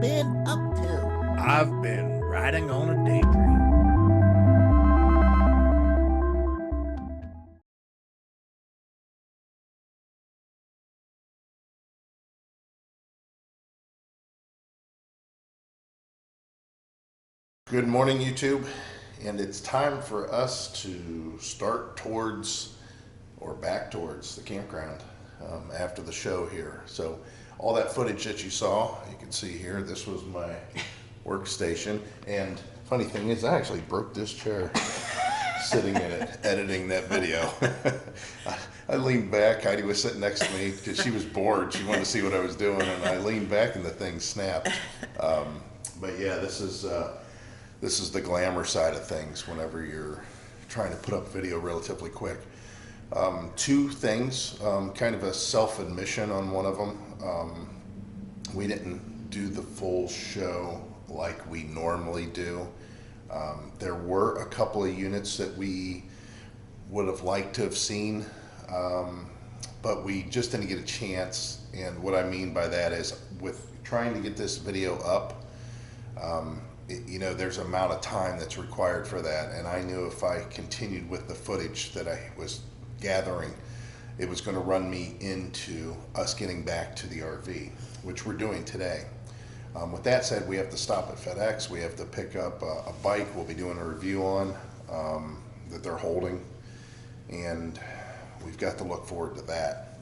been up to? I've been riding on a daydream. Good morning, YouTube, and it's time for us to start towards or back towards the campground after the show here. So all that footage that you saw, you can see here, this was my workstation, and funny thing is I actually broke this chair sitting in it editing that video. I leaned back, Heidi was sitting next to me because she was bored, she wanted to see what I was doing, and I leaned back and the thing snapped. But yeah, this is the glamour side of things whenever you're trying to put up video relatively quick. Two things, kind of a self-admission on one of them. We didn't do the full show like we normally do. There were a couple of units that we would have liked to have seen, but we just didn't get a chance. And what I mean by that is with trying to get this video up, you know, there's an amount of time that's required for that, and I knew if I continued with the footage that I was gathering, it was going to run me into us getting back to the RV, which we're doing today. With that said, we have to stop at FedEx. We have to pick up a bike we'll be doing a review on that they're holding, and we've got to look forward to that.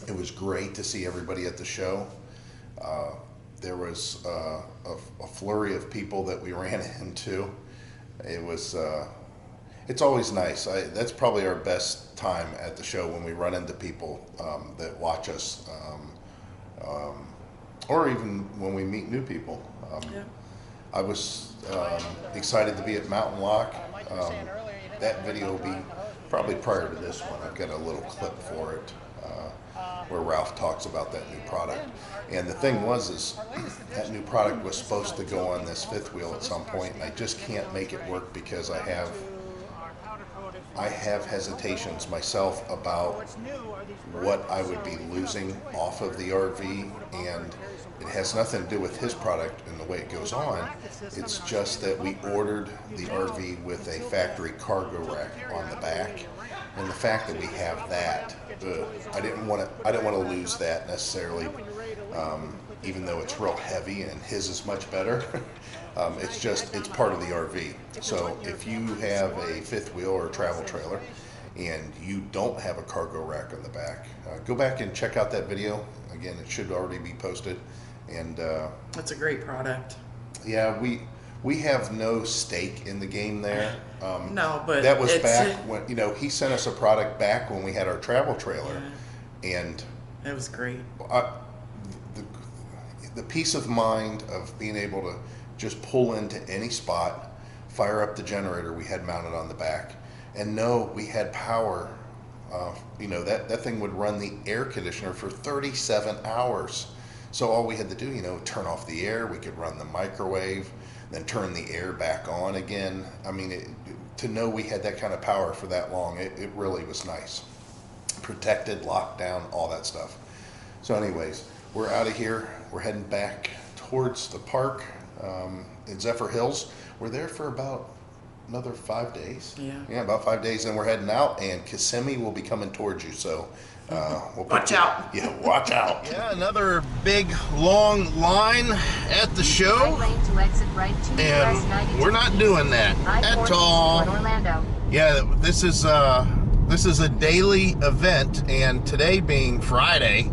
It was great to see everybody at the show. There was a flurry of people that we ran into. It was, it's always nice. That's probably our best time at the show, when we run into people that watch us, or even when we meet new people. Yeah. I was excited to be at Mountain Lock. That video will be probably prior to this one. I've got a little clip for it where Ralph talks about that new product. And the thing is that new product was supposed to go on this fifth wheel at some point, and I just can't make it work because I have hesitations myself about what I would be losing off of the RV, and it has nothing to do with his product and the way it goes on. It's just that we ordered the RV with a factory cargo rack on the back, and the fact that we have that, I didn't want to lose that necessarily, even though it's real heavy and his is much better. It's part of the RV. So if you have a fifth wheel or a travel trailer and you don't have a cargo rack on the back, go back and check out that video. Again, it should already be posted. And that's a great product. Yeah, we have no stake in the game there. No, but that was back when, you know, he sent us a product back when we had our travel trailer, and it was great. The peace of mind of being able to just pull into any spot, fire up the generator we had mounted on the back, and know we had power. You know, that thing would run the air conditioner for 37 hours. So all we had to do, you know, turn off the air, we could run the microwave, then turn the air back on again. I mean, to know we had that kind of power for that long, it really was nice. Protected, locked down, all that stuff. So anyways, we're out of here. We're heading back towards the park in Zephyr Hills. We're there for about another 5 days. Yeah, about 5 days, and we're heading out, and Kissimmee will be coming towards you. So we'll watch out. Yeah, watch out. Yeah, another big long line at the show, and we're not doing that at all. Yeah, this is a daily event, and today being Friday,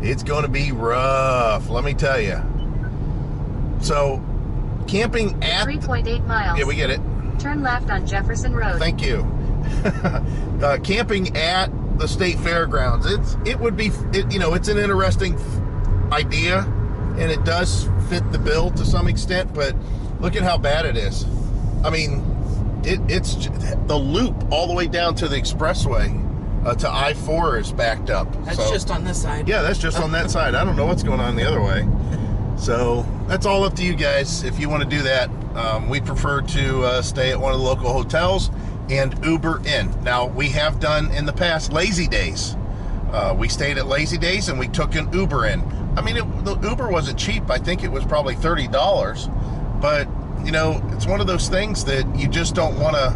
it's going to be rough, let me tell you. So camping at 3.8 miles. Yeah, we get it. Turn left on Jefferson Road. Thank you. Camping at the state fairgrounds, it would be, you know, it's an interesting idea, and it does fit the bill to some extent, but look at how bad it is. I mean, it's the loop all the way down to the expressway to I-4 is backed up. That's just on this side. Yeah, that's just on that side. I don't know what's going on the other way. So that's all up to you guys if you want to do that. We prefer to stay at one of the local hotels and Uber in. Now, we have done in the past Lazy Days. We stayed at Lazy Days and we took an Uber in. I mean, the Uber wasn't cheap. I think it was probably $30. But, you know, it's one of those things that you just don't want to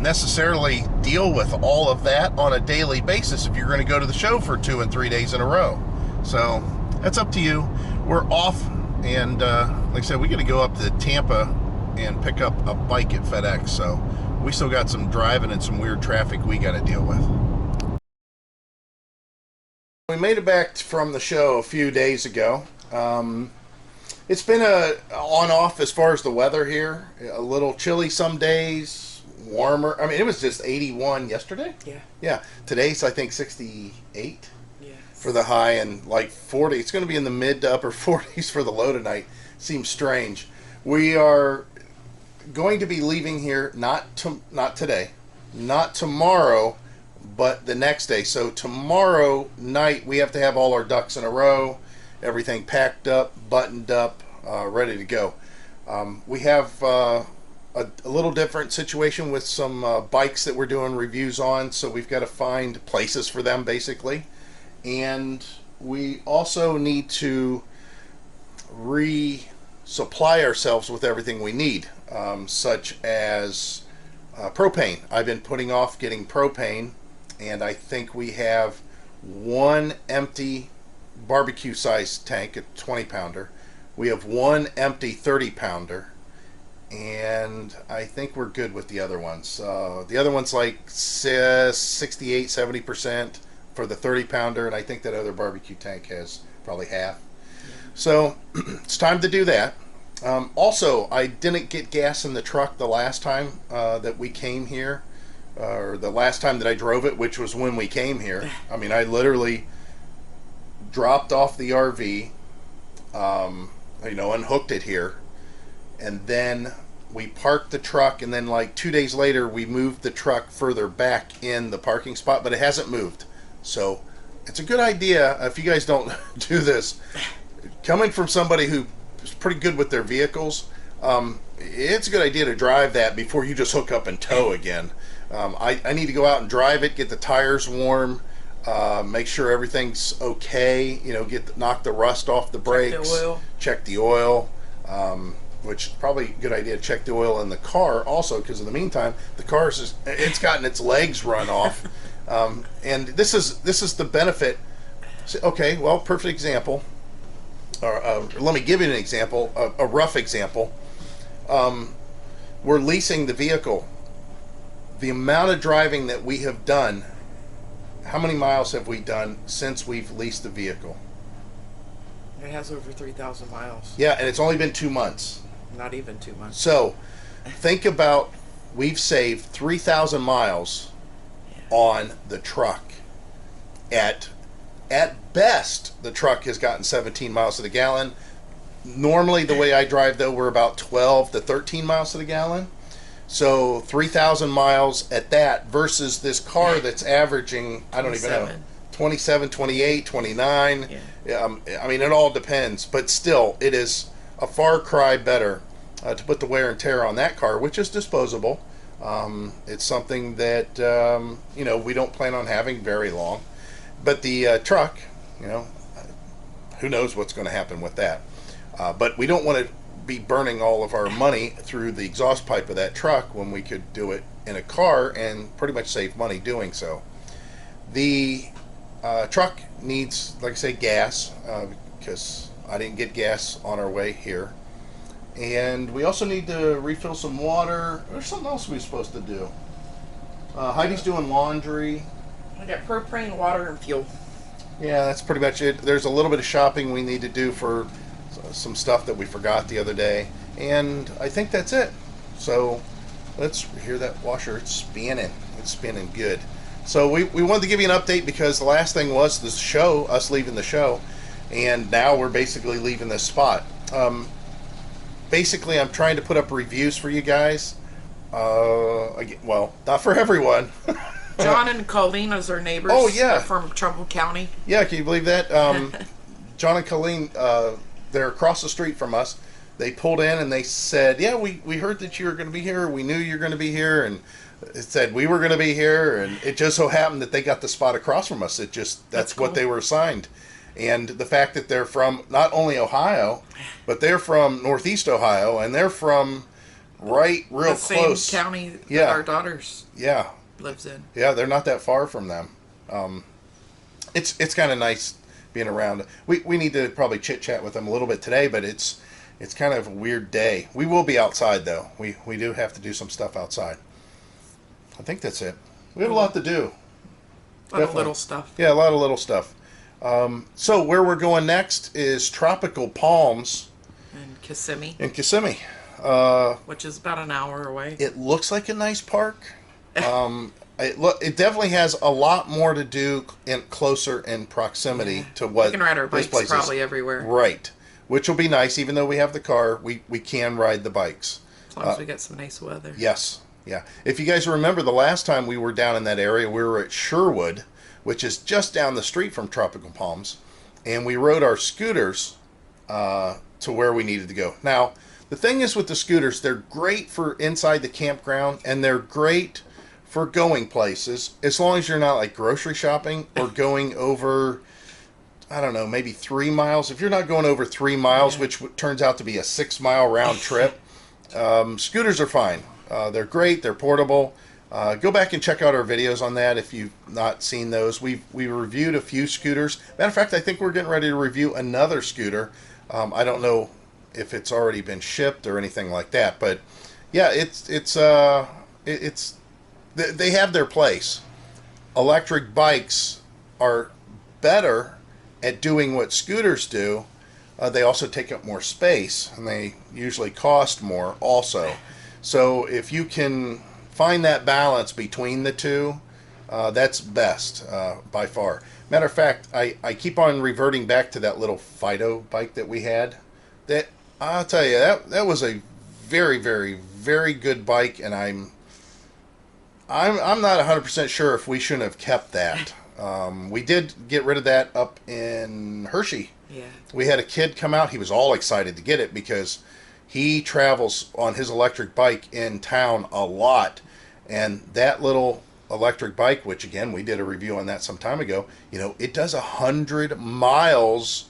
necessarily deal with all of that on a daily basis if you're going to go to the show for 2 and 3 days in a row. So that's up to you. We're off, and like I said, we got to go up to Tampa and pick up a bike at FedEx. So we still got some driving and some weird traffic we got to deal with. We made it back from the show a few days ago. It's been on-off as far as the weather here. A little chilly some days, warmer. I mean, it was just 81 yesterday. Yeah. Yeah. Today's, I think, 68 Yes. for the high and like 40. It's going to be in the mid to upper 40s for the low tonight. Seems strange. We are going to be leaving here not today, not tomorrow, but the next day. So tomorrow night we have to have all our ducks in a row, everything packed up, buttoned up, ready to go. We have a little different situation with some bikes that we're doing reviews on, so we've got to find places for them basically, and we also need to resupply ourselves with everything we need, such as propane. I've been putting off getting propane, and I think we have one empty barbecue size tank, a 20-pounder. We have one empty 30-pounder, and I think we're good with the other ones. The other one's like 68-70% for the 30-pounder, and I think that other barbecue tank has probably half. So it's time to do that. Also, I didn't get gas in the truck the last time that we came here, or the last time that I drove it, which was when we came here. I mean, I literally dropped off the RV, unhooked it here, and then we parked the truck, and then like 2 days later we moved the truck further back in the parking spot, but it hasn't moved. So it's a good idea, if you guys don't do this, coming from somebody who is pretty good with their vehicles, it's a good idea to drive that before you just hook up and tow again. I need to go out and drive it, get the tires warm, make sure everything's okay, knock the rust off the brakes, check the oil, which is probably a good idea to check the oil in the car also, because in the meantime the car it's gotten its legs run off. And this is the benefit. Okay, well, perfect example, or let me give you an example, a rough example. We're leasing the vehicle. The amount of driving that we have done, how many miles have we done since we've leased the vehicle? It has over 3,000 miles. Yeah, and it's only been 2 months. Not even 2 months. So think about, we've saved 3,000 miles on the truck. At best, the truck has gotten 17 miles to the gallon. Normally, the way I drive, though, we're about 12 to 13 miles to the gallon. So 3,000 miles at that versus this car that's averaging, I don't even know, 27, 28, 29. Yeah. I mean, it all depends. But still, it is a far cry better to put the wear and tear on that car, which is disposable. It's something that, we don't plan on having very long. But the truck, who knows what's going to happen with that. But we don't want to be burning all of our money through the exhaust pipe of that truck when we could do it in a car and pretty much save money doing so. The truck needs, like I say, gas, because I didn't get gas on our way here. And we also need to refill some water. There's something else we're supposed to do. Heidi's doing laundry. I got propane, water, and fuel. Yeah, that's pretty much it. There's a little bit of shopping we need to do for some stuff that we forgot the other day, and I think that's it. So let's hear that washer. It's spinning good. So we wanted to give you an update, because the last thing was the show, us leaving the show, and now we're basically leaving this spot. Basically, I'm trying to put up reviews for you guys. Well, not for everyone. John and Colleen are our neighbors. Oh, yeah. They're from Trumbull County. Yeah, can you believe that? John and Colleen, they're across the street from us. They pulled in and they said, yeah, we heard that you were going to be here. We knew you were going to be here. And it said we were going to be here. And it just so happened that they got the spot across from us. That's what they were assigned. And the fact that they're from not only Ohio, but they're from Northeast Ohio, and they're from real the close. same county that Yeah. our daughter's Yeah. lives in. Yeah, they're not that far from them. It's kind of nice being around. We need to probably chit chat with them a little bit today, but it's kind of a weird day. We will be outside though. We do have to do some stuff outside. I think that's it. We have a lot to do. A lot of little stuff. Yeah, a lot of little stuff. So where we're going next is Tropical Palms In Kissimmee, in Kissimmee. which is about an hour away. It looks like a nice park. It definitely has a lot more to do closer in proximity to what We can ride our this bikes place is. probably everywhere. Right, which will be nice. Even though we have the car, we can ride the bikes. As long as we get some nice weather. Yes, yeah. If you guys remember, the last time we were down in that area, we were at Sherwood, which is just down the street from Tropical Palms, and we rode our scooters to where we needed to go. Now, the thing is with the scooters, they're great for inside the campground, and they're great for going places, as long as you're not like grocery shopping or going over, I don't know, maybe 3 miles. If you're not going over 3 miles, which turns out to be a 6-mile round trip, scooters are fine. They're great. They're portable. Go back and check out our videos on that if you've not seen those. We reviewed a few scooters. Matter of fact, I think we're getting ready to review another scooter. I don't know if it's already been shipped or anything like that, but yeah, they have their place. Electric bikes are better at doing what scooters do. They also take up more space, and they usually cost more also. So if you can find that balance between the two, that's best by far. Matter of fact, I keep on reverting back to that little Fido bike that we had. That, I'll tell you, that was a very, very, very good bike, and I'm not 100% sure if we shouldn't have kept that. We did get rid of that up in Hershey. Yeah. We had a kid come out. He was all excited to get it because he travels on his electric bike in town a lot. And that little electric bike, which again, we did a review on that some time ago, it does 100 miles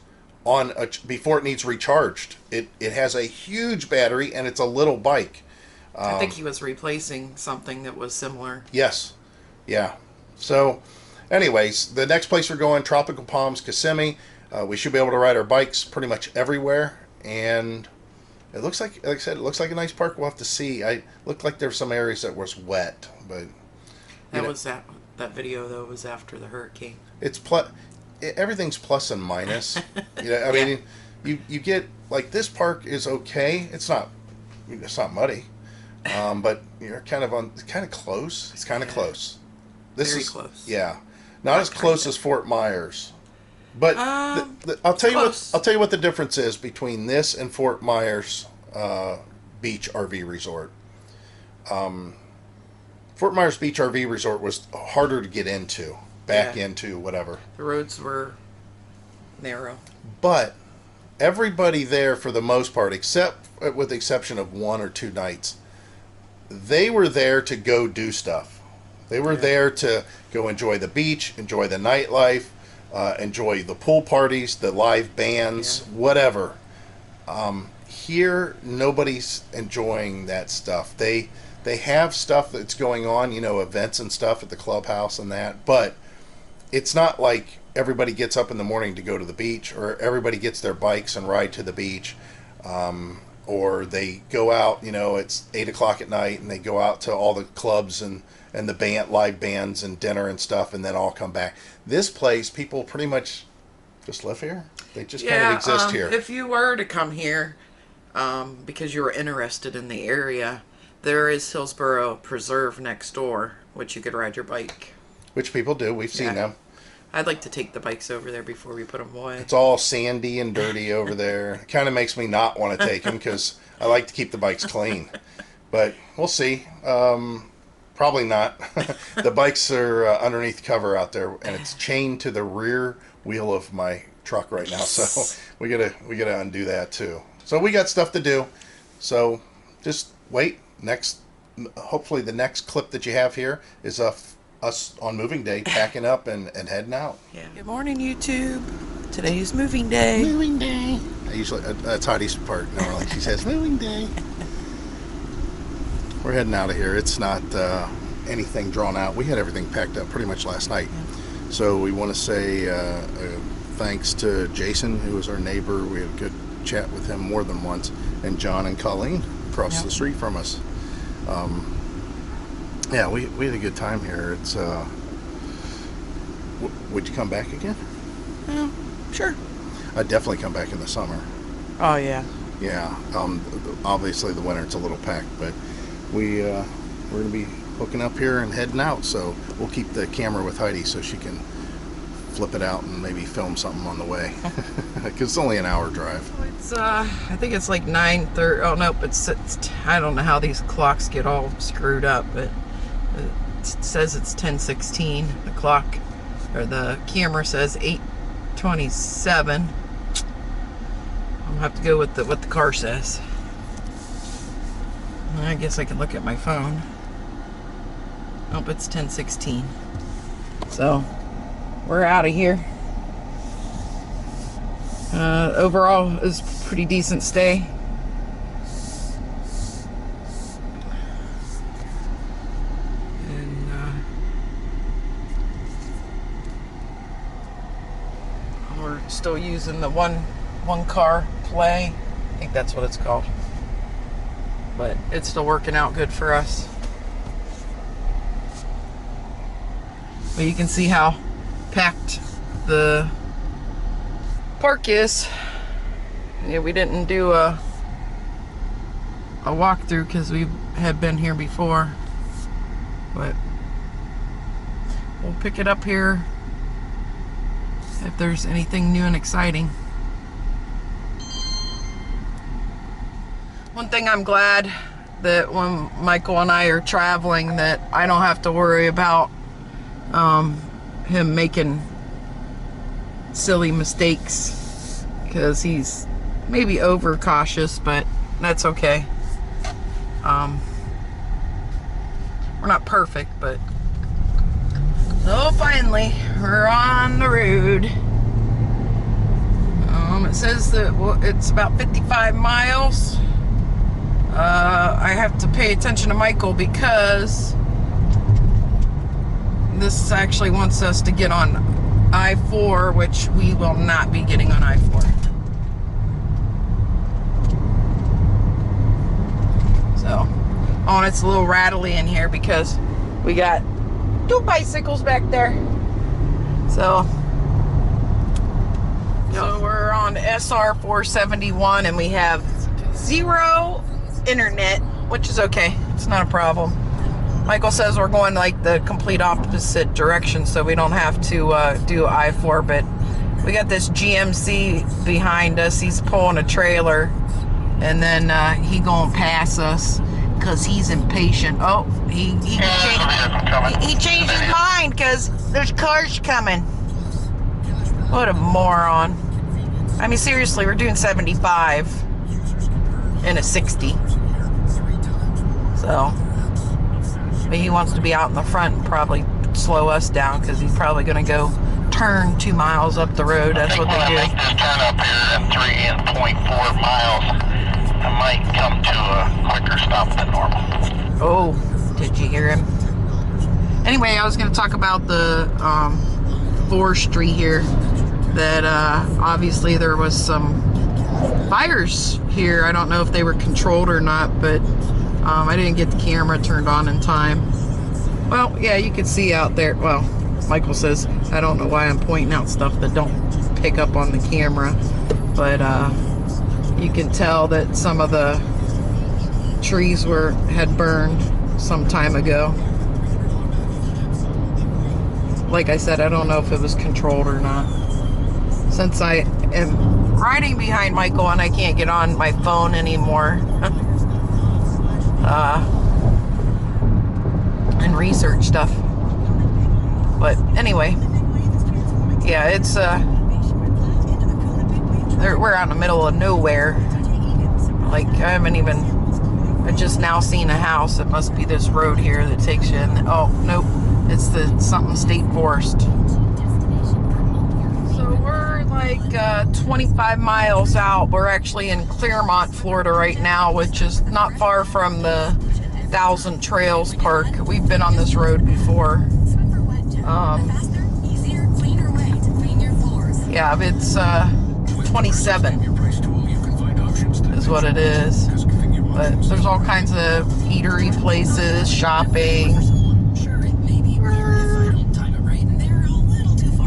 before it needs recharged. It has a huge battery, and it's a little bike. I think he was replacing something that was similar. Yes. Yeah. So, anyways, the next place we're going, Tropical Palms, Kissimmee. We should be able to ride our bikes pretty much everywhere. And it looks like I said, it looks like a nice park. We'll have to see. Looked like there were some areas that was wet, but That video though was after the hurricane. It's everything's plus and minus. I mean, you get like this park is okay. It's not muddy. But you're kind of close. It's kind of close. Very close. Yeah, not as close as Fort Myers, but I'll tell you what the difference is between this and Fort Myers Beach RV Resort. Fort Myers Beach RV Resort was harder to get into, into whatever. The roads were narrow, but everybody there, for the most part, with the exception of 1 or 2 nights, they were there to go do stuff. They were there to go enjoy the beach, enjoy the nightlife, enjoy the pool parties, the live bands, whatever. Here, nobody's enjoying that stuff. They have stuff that's going on, events and stuff at the clubhouse and that, but it's not like everybody gets up in the morning to go to the beach, or everybody gets their bikes and ride to the beach. Or they go out, it's 8 o'clock at night, and they go out to all the clubs and the live bands and dinner and stuff, and then all come back. This place, people pretty much just live here. They just kind of exist here. If you were to come here, because you were interested in the area, there is Hillsborough Preserve next door, which you could ride your bike. Which people do. We've seen them. I'd like to take the bikes over there before we put them away. It's all sandy and dirty over there. It kind of makes me not want to take them because I like to keep the bikes clean. But we'll see. Probably not. The bikes are underneath cover out there, and it's chained to the rear wheel of my truck right now. So we gotta undo that too. So we got stuff to do. So just wait. Hopefully the next clip that you have here is us on moving day, packing up and heading out. Yeah. Good morning, YouTube. Today's moving day. Moving day. That's Heidi's part. Normally she says moving day. We're heading out of here. It's not anything drawn out. We had everything packed up pretty much last night. So we want to say thanks to Jason, who was our neighbor. We had a good chat with him more than once, and John and Colleen across the street from us. Yeah, we had a good time here. It's would you come back again? Sure. I'd definitely come back in the summer. Oh yeah. Yeah. Obviously the winter it's a little packed, but we're gonna be hooking up here and heading out. So we'll keep the camera with Heidi so she can flip it out and maybe film something on the way. Because it's only an hour drive. It's I think it's like 9:30. Oh nope, it's I don't know how these clocks get all screwed up, but it says it's 10:16. The clock or the camera says 8:27. I'll have to go with what the car says. I guess I can look at my phone. Nope, it's 10:16. So we're out of here. Overall, it was a pretty decent stay. And we're still using the one car play. I think that's what it's called. But it's still working out good for us. But you can see how packed the park is. Yeah, we didn't do a walkthrough because we had been here before, but we'll pick it up here if there's anything new and exciting. One thing I'm glad that when Michael and I are traveling that I don't have to worry about him making silly mistakes, because he's maybe overcautious, but that's okay. We're not perfect, but so finally we're on the road. It says that it's about 55 miles. I have to pay attention to Michael because this actually wants us to get on I-4, which we will not be getting on I-4. So, oh, and it's a little rattly in here because we got 2 bicycles back there. So we're on SR 471 and we have 0 internet, which is okay. It's not a problem. Michael says we're going like the complete opposite direction, so we don't have to do I-4, but we got this GMC behind us. He's pulling a trailer, and then he gonna pass us because he's impatient. Oh, he changed his mind because there's cars coming. What a moron. I mean, seriously, we're doing 75 in a 60. So, but he wants to be out in the front and probably slow us down because he's probably going to go turn 2 miles up the road. That's what they do. Make this turn up here in 3.4 miles, I might come to a quicker stop than normal. Oh, did you hear him? Anyway, I was going to talk about the forestry here. That obviously there was some fires here. I don't know if they were controlled or not, but I didn't get the camera turned on in time. Well, yeah, you can see out there. Well, Michael says I don't know why I'm pointing out stuff that don't pick up on the camera, but you can tell that some of the trees had burned some time ago. Like I said, I don't know if it was controlled or not. Since I am riding behind Michael and I can't get on my phone anymore and research stuff. But anyway, yeah, it's we're out in the middle of nowhere. Like I just now seen a house. It must be this road here that takes you in. Oh nope, it's the something state forest. So we're like 25 miles out. We're actually in Clermont, Florida right now, which is not far from the Thousand Trails Park. We've been on this road before. Yeah, it's 27 is what it is. But there's all kinds of eatery places, shopping.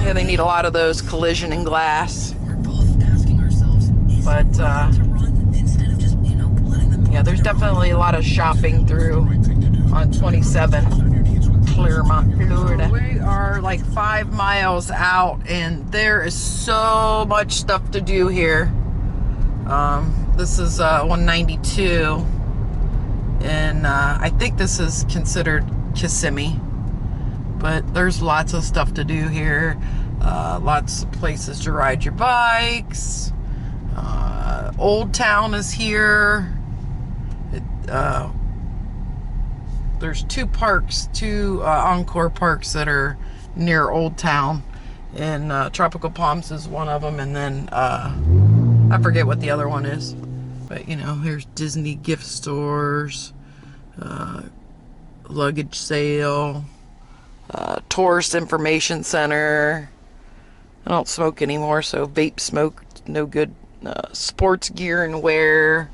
Yeah, they need a lot of those collision and glass. But yeah, there's definitely a lot of shopping through on 27, Clermont, Florida. We are like 5 miles out, and there is so much stuff to do here. This is 192, and I think this is considered Kissimmee, but there's lots of stuff to do here. Lots of places to ride your bikes. Old Town is here. There's two parks, two Encore parks that are near Old Town, and Tropical Palms is one of them, and then I forget what the other one is. But, you know, here's Disney gift stores, luggage sale, tourist information center. I don't smoke anymore, so vape smoke, no good. Sports gear and wear,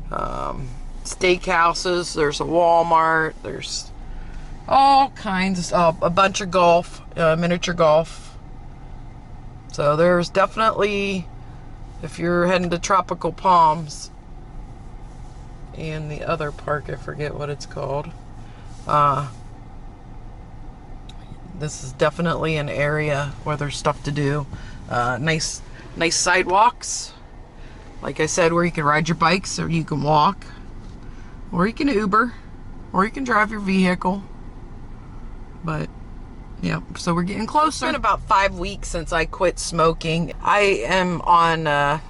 steakhouses, there's a Walmart, there's all kinds of, a bunch of golf, miniature golf. So there's definitely, if you're heading to Tropical Palms and the other park, I forget what it's called, this is definitely an area where there's stuff to do. Nice sidewalks, like I said, where you can ride your bikes, or you can walk, or you can Uber, or you can drive your vehicle. But yeah, so we're getting closer. It's been about 5 weeks since I quit smoking. I am on a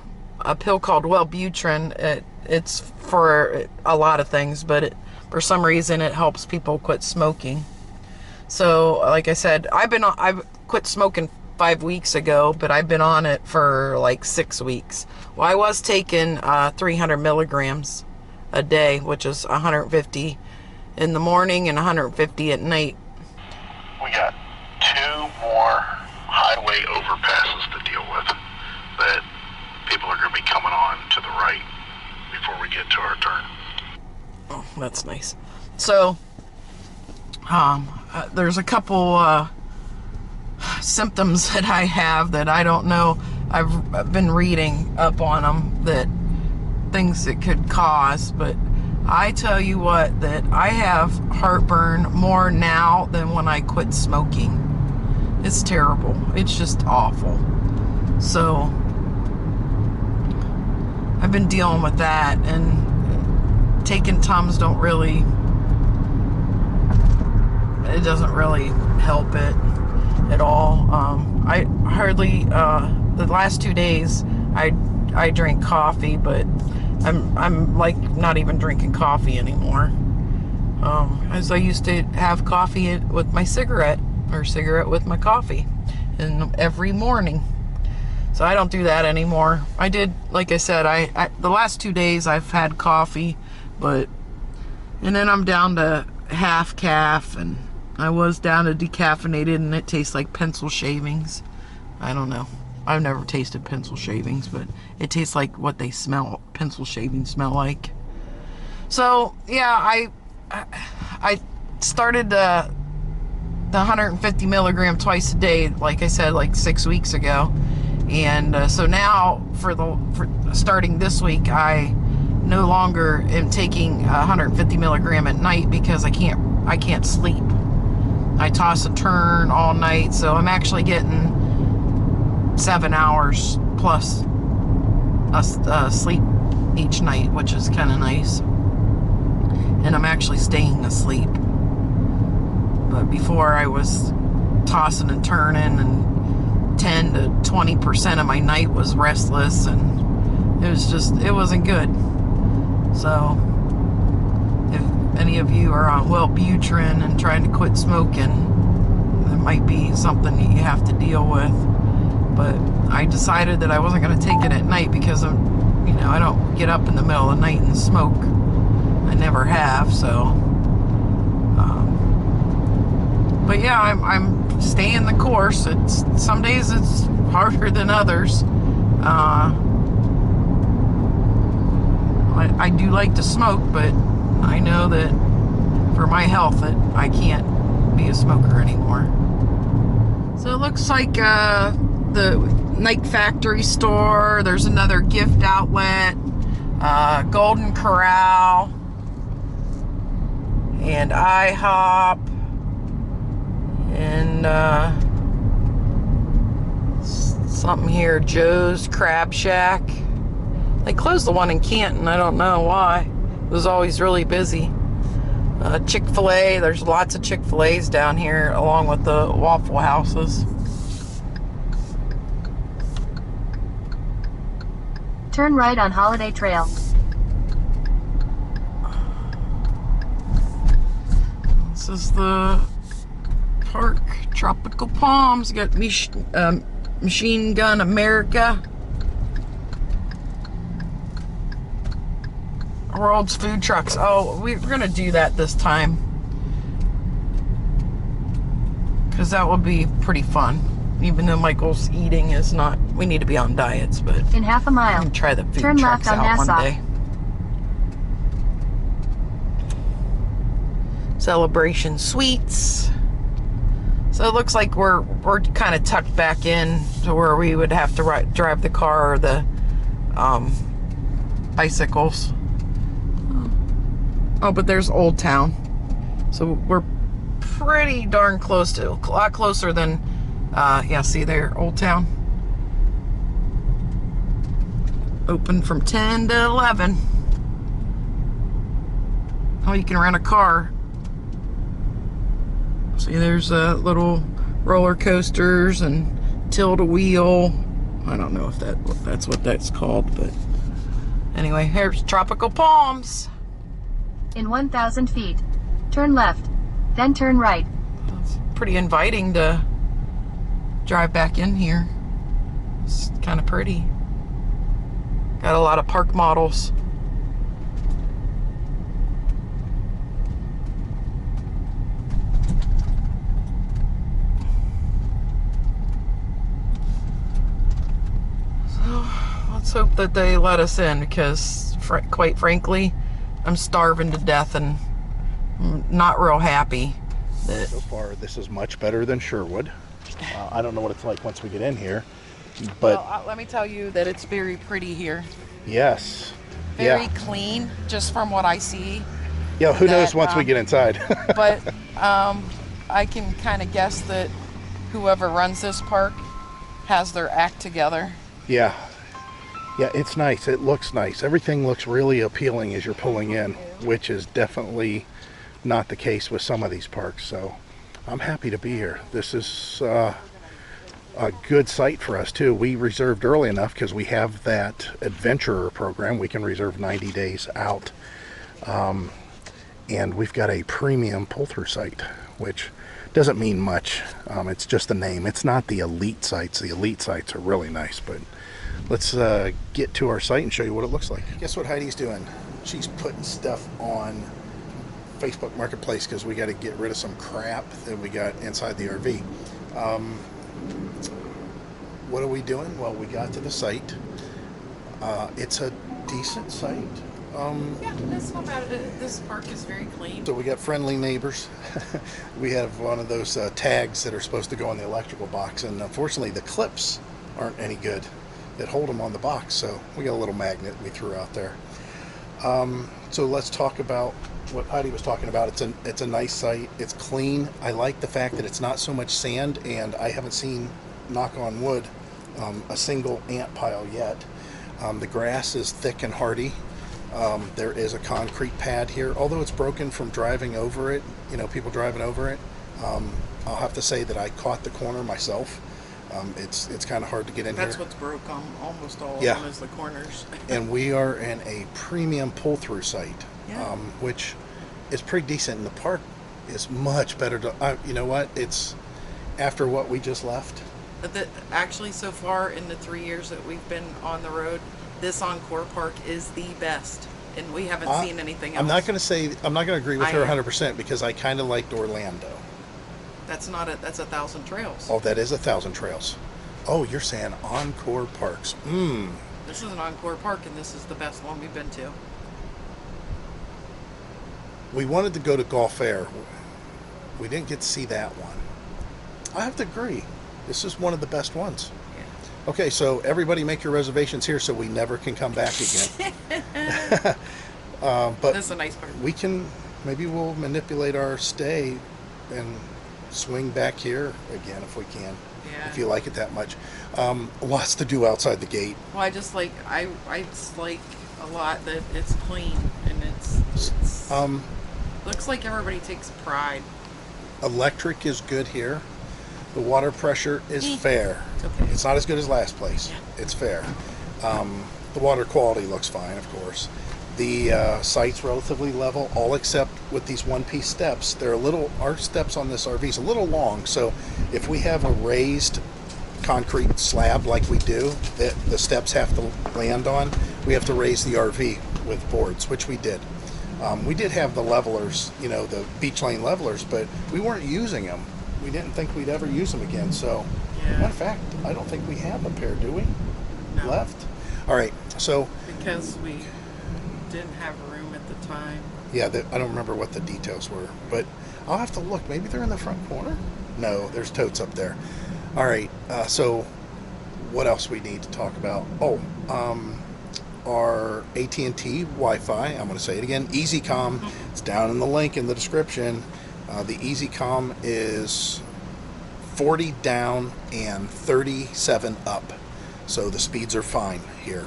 pill called Wellbutrin. It's for a lot of things, but for some reason it helps people quit smoking. So like I said, I've quit smoking 5 weeks ago, but I've been on it for like 6 weeks. Well, I was taking 300 milligrams a day, which is 150 in the morning and 150 at night. We got 2 more highway overpasses to deal with that people are going to be coming on to the right before we get to our turn. Oh, that's nice. So, there's a couple symptoms that I have that I don't know. I've been reading up on them, that things that could cause, but I tell you what, that I have heartburn more now than when I quit smoking. It's terrible. It's just awful. So I've been dealing with that, and taking Tums don't really, it doesn't really help it at all. I hardly, the last 2 days I drink coffee, but I'm like not even drinking coffee anymore. As I used to have coffee with my cigarette, or cigarette with my coffee, and every morning. So I don't do that anymore. I did, like I said, I the last 2 days I've had coffee, and then I'm down to half calf, and I was down to decaffeinated, and it tastes like pencil shavings. I don't know. I've never tasted pencil shavings, but it tastes like what they smell, pencil shavings smell like. So yeah, I started the 150 milligram twice a day, like I said, like 6 weeks ago. And so now for starting this week, I no longer am taking 150 milligram at night, because I can't sleep. I toss and turn all night, so I'm actually getting 7 hours plus sleep each night, which is kind of nice. And I'm actually staying asleep. But before, I was tossing and turning, and 10 to 20% of my night was restless, and it wasn't good. So if any of you are on Wellbutrin and trying to quit smoking, that might be something that you have to deal with. but I decided that I wasn't going to take it at night because I'm, you know, I don't get up in the middle of the night and smoke. I never have, so. But yeah, I'm staying the course. It's some days it's harder than others. I do like to smoke, but I know that for my health that I can't be a smoker anymore. So it looks like the Nike factory store. There's another gift outlet, Golden Corral, and IHOP, and something here, Joe's Crab Shack. They closed the one in Canton. I don't know why. It was always really busy. Chick-fil-A. There's lots of Chick-fil-A's down here, along with the Waffle Houses. Turn right on Holiday Trail. This is the park. Tropical Palms. Got Machine Gun America. World's Food Trucks. Oh, we're gonna do that this time, because that will be pretty fun. Even though Michael's eating is not, we need to be on diets, but In half a mile, I'm gonna try the food turn trucks left on out one Nassau. day. Celebration Sweets. So it looks like we're kind of tucked back in to where we would have to drive the car or the bicycles. Oh, but there's Old Town. So we're pretty darn close to, a lot closer than, yeah, see there, Old Town. Open from 10 to 11. Oh, you can rent a car. See, there's little roller coasters and tilt-a-wheel. I don't know if that's what that's called, but anyway, here's Tropical Palms. In 1,000 feet, turn left, then turn right. It's pretty inviting to drive back in here. It's kind of pretty. Got a lot of park models. So let's hope that they let us in, because quite frankly, I'm starving to death and I'm not real happy that. So far, this is much better than Sherwood. I don't know what it's like once we get in here, but Well, let me tell you that it's very pretty here. yes, Very yeah, clean, just from what I see. yeah. Who knows that, once we get inside? But I can kind of guess that whoever runs this park has their act together. Yeah, yeah. It's nice. It looks nice. Everything looks really appealing as you're pulling in, which is definitely not the case with some of these parks. So I'm happy to be here. This is a good site for us too. We reserved early enough because we have that adventurer program. We can reserve 90 days out, and we've got a premium pull-through site, which doesn't mean much. It's just a name. It's not the elite sites. The elite sites are really nice, but let's get to our site and show you what it looks like. Guess what Heidi's doing? She's putting stuff on Facebook Marketplace because we got to get rid of some crap that we got inside the RV. What are we doing? Well, we got to the site. It's a decent site. Yeah, that's not bad. This park is very clean. So we got friendly neighbors. We have one of those tags that are supposed to go on the electrical box, and unfortunately the clips aren't any good that hold them on the box, so we got a little magnet we threw out there. So let's talk about what Heidi was talking about. It's a nice site. It's clean. I like the fact that it's not so much sand, and I haven't seen, knock on wood, a single ant pile yet. The grass is thick and hardy. There is a concrete pad here, although it's broken from driving over it, people driving over it. I'll have to say that I caught the corner myself. It's kind of hard to get in That's here. what's broke on almost all of Yeah. them is the corners. And we are in a premium pull-through site, Yeah. which is pretty decent. And the park is much better. You know what? It's after what we just left. Actually, so far in the 3 years that we've been on the road, this Encore Park is the best, and we haven't seen anything else. I'm not going to agree with I her am. 100% because I kind of liked Orlando. That's 1,000 trails. Oh, that is 1,000 trails. Oh, you're saying Encore Parks. This is an Encore Park, and this is the best one we've been to. We wanted to go to Gulf Air. We didn't get to see that one. I have to agree. This is one of the best ones. Yeah. Okay, so everybody make your reservations here so we never can come back again. But That's a nice part. maybe we'll manipulate our stay and swing back here again if we can. Yeah. If you like it that much. Lots to do outside the gate. Well, I just like I just like a lot that it's clean and it's looks like everybody takes pride. Electric is good here. The water pressure is fair. It's okay. It's not as good as last place. Yeah. It's fair. The water quality looks fine, of course. The site's relatively level, all except with these one-piece steps. They're our steps on this RV is a little long, so if we have a raised concrete slab like we do, that the steps have to land on, we have to raise the RV with boards, which we did. We did have the levelers, the beach lane levelers, but we weren't using them. We didn't think we'd ever use them again. So, matter of fact, I don't think we have a pair, do we? No. Left? All right. So, Because we didn't have room at the time. yeah, I don't remember what the details were, but I'll have to look. Maybe they're in the front corner? No, there's totes up there. All right. So, what else we need to talk about? Oh, our AT&T Wi-Fi. I'm going to say it again. EasyCom. It's down in the link in the description. The EasyCom is 40 down and 37 up. So the speeds are fine here.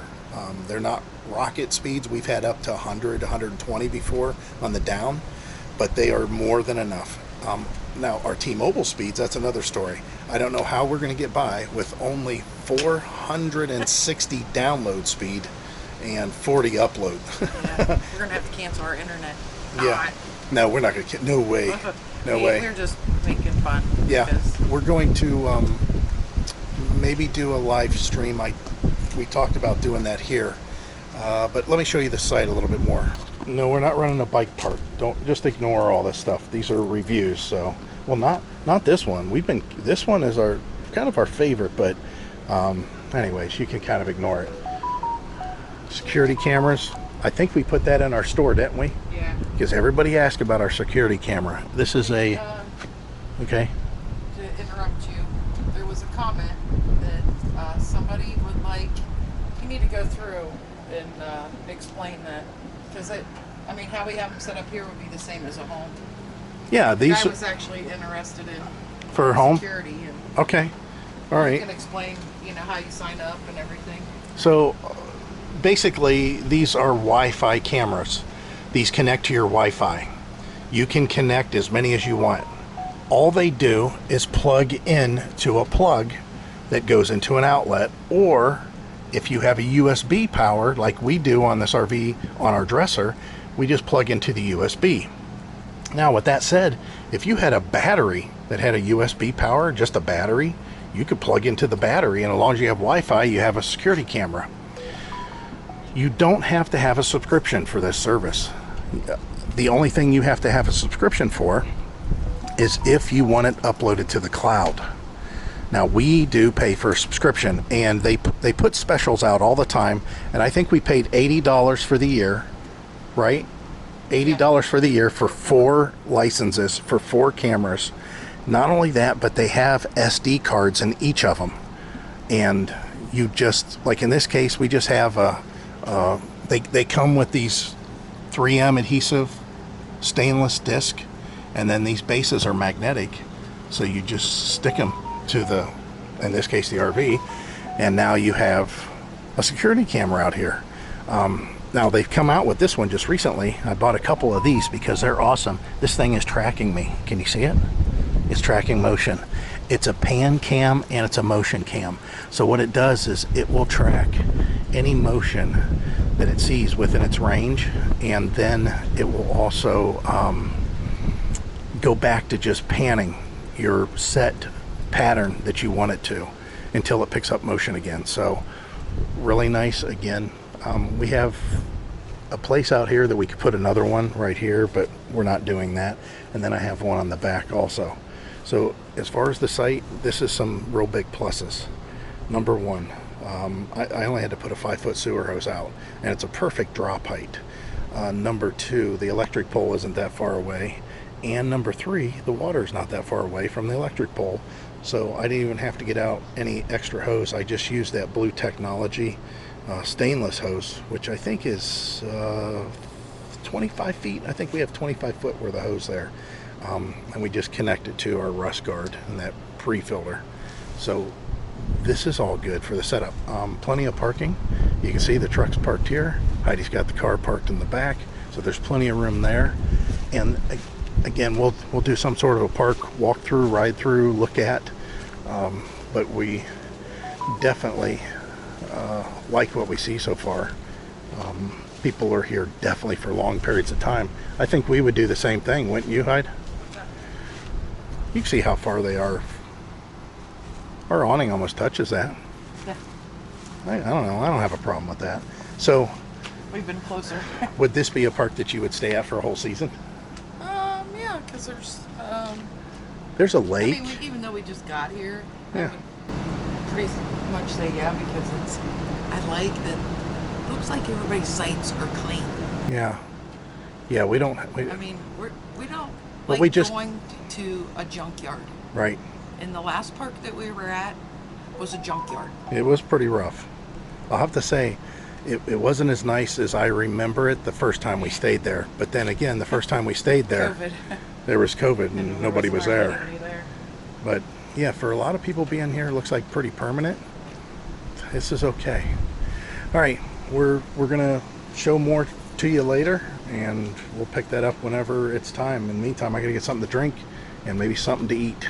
They're not rocket speeds. We've had up to 100, 120 before on the down, but they are more than enough. Now, our T-Mobile speeds, that's another story. I don't know how we're going to get by with only 460 download speed and 40 upload. Yeah, we're gonna have to cancel our internet. Yeah. No, we're not going to. No way. No way. We're just making fun. Yeah. because- We're going to maybe do a live stream. We talked about doing that here. But let me show you the site a little bit more. No, we're not running a bike park. Don't just ignore all this stuff. These are reviews. So, well, not this one. This one is kind of our favorite, but anyways, you can kind of ignore it. Security cameras. I think we put that in our store, didn't we? Yeah. Because everybody asked about our security camera. This is okay. To interrupt you, there was a comment that somebody would like. You need to go through and explain that, because how we have them set up here would be the same as a home. Yeah, The these guy was actually interested in for home. security, and Okay. All you right. can explain, how you sign up and everything. So basically, these are Wi-Fi cameras. These connect to your Wi-Fi. You can connect as many as you want. All they do is plug in to a plug that goes into an outlet, or if you have a USB power like we do on this RV on our dresser, we just plug into the USB. Now, with that said, if you had a battery that had a USB power, just a battery, you could plug into the battery, and as long as you have Wi-Fi, you have a security camera. You don't have to have a subscription for this service. The only thing you have to have a subscription for is if you want it uploaded to the cloud. Now, we do pay for a subscription, and they put specials out all the time, and I think we paid $80 for the year, right? $80 for the year for 4 licenses for 4 cameras. Not only that, but they have SD cards in each of them, and you just, like in this case, we just have they come with these 3M adhesive stainless disc, and then these bases are magnetic, so you just stick them to the, in this case, the RV, and now you have a security camera out here. Now, they've come out with this one just recently. I bought a couple of these because they're awesome. This thing is tracking me. Can you see it? It's tracking motion. It's a pan cam and it's a motion cam. So what it does is it will track any motion that it sees within its range, and then it will also go back to just panning your set pattern that you want it to. until it picks up motion again. So really nice. Again, we have a place out here that we could put another one right here, but we're not doing that. And then I have one on the back also. So as far as the site, this is some real big pluses. Number one, I only had to put a 5-foot sewer hose out, and it's a perfect drop height. Number two, the electric pole isn't that far away. And number three, the water's not that far away from the electric pole. So I didn't even have to get out any extra hose. I just used that Blue Technology stainless hose, which I think is 25 feet. I think we have 25 foot worth of hose there. And we just connect it to our rust guard and that pre-filter. So this is all good for the setup. Plenty of parking. You can see the truck's parked here. Heidi's got the car parked in the back, so there's plenty of room there. And again, we'll do some sort of a park walk through, ride through, look at, but we definitely like what we see so far. People are here definitely for long periods of time. I think we would do the same thing, wouldn't you, Heidi? You can see how far they are. Our awning almost touches that. Yeah. I don't know. I don't have a problem with that. So We've been closer. would this be a park that you would stay at for a whole season? Yeah, because There's a I lake. mean, even though we just got here, Yeah. I would pretty much say yeah, because I like that. Looks like everybody's sites are clean. Yeah. Yeah, we don't. I mean, we don't But like we just- going to a junkyard. Right. And the last park that we were at was a junkyard. It was pretty rough. I'll have to say, it wasn't as nice as I remember it the first time we stayed there. But then again, the first time we stayed there, COVID. there was COVID and nobody was there. Nobody there. But yeah, for a lot of people being here, it looks like pretty permanent. This is okay. All right, we're gonna show more to you later, and we'll pick that up whenever it's time. In the meantime, I gotta get something to drink and maybe something to eat.